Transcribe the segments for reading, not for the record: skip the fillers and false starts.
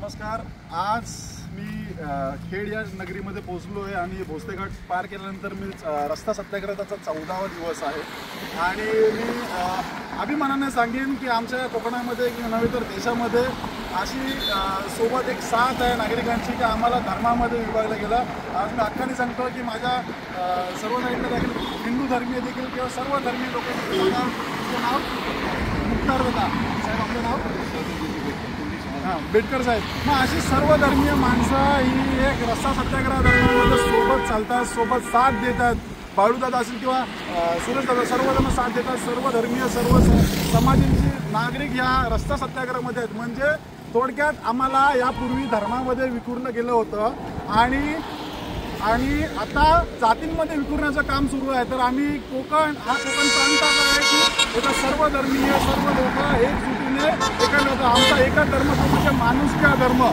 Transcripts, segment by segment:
नमस्कार। आज मी खेड या नगरीमध्ये पोहोचलो आहे आणि भोसलेघाट पार केल्यानंतर मी रस्ता सत्याग्रहाचा 14वा दिवस आहे आणि मी अभिमानाने सांगेन की आमच्या कोकणामध्ये की नव्हे तर देशामध्ये अशी सोबत एक साथ आहे नागरिकांची की आम्हाला धर्मामध्ये विभागला गेला। आज मी हक्काने सांगतो की माझ्या सर्व देखील हिंदू धर्मीय देखील किंवा सर्व धर्मीय लोकांचं नाव मुख्तार दादा साहेब, आपलं नाव बेटकर साहेब। मग अशी सर्व धर्मीय माणसं ही एक रस्ता सत्याग्रह दरम्यान सोबत चालतात, सोबत साथ देतात। बाळूदादा असेल किंवा सुरेश दादा सर्वजण साथ देतात। सर्व धर्मीय सर्व समाजाचे नागरिक या रस्ता सत्याग्रहामध्ये आहेत। म्हणजे थोडक्यात आम्हाला यापूर्वी धर्मामध्ये विखुरलं गेलं होतं आणि आता जातींमध्ये विखुरण्याचं काम सुरू आहे। तर आम्ही कोकण प्रांत आहे की एका सर्व धर्मीय सर्व लोक एकजुटीने एकत्र होतो। आमचा एकच धर्म म्हणजे माणुसकी धर्म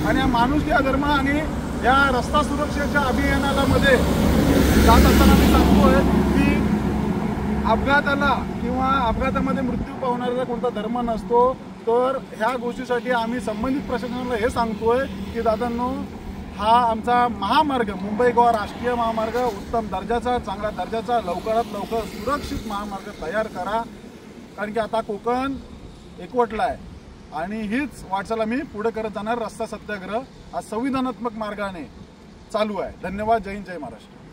आणि या माणुसकी धर्म आणि या रस्ता सुरक्षेच्या अभियानाला मध्ये जात असताना मी सांगतोय की अपघाताला किंवा अपघातामध्ये मृत्यू पावणाऱ्याचा कोणता धर्म नसतो। तर ह्या गोष्टीसाठी आम्ही संबंधित प्रशासनाला हे सांगतोय की दादांनो, हा आमचा महामार्ग मुंबई गोवा राष्ट्रीय महामार्ग उत्तम दर्जाचा चांगल्या दर्जाचा लवकरात लवकर सुरक्षित महामार्ग तयार करा, कारण की आता कोकण एकवटला आहे आणि हीच वाटचाल आम्ही पुढे करत जाणार। रस्ता सत्याग्रह हा संविधानात्मक मार्गाने चालू आहे। धन्यवाद। जय हिंद, जय महाराष्ट्र।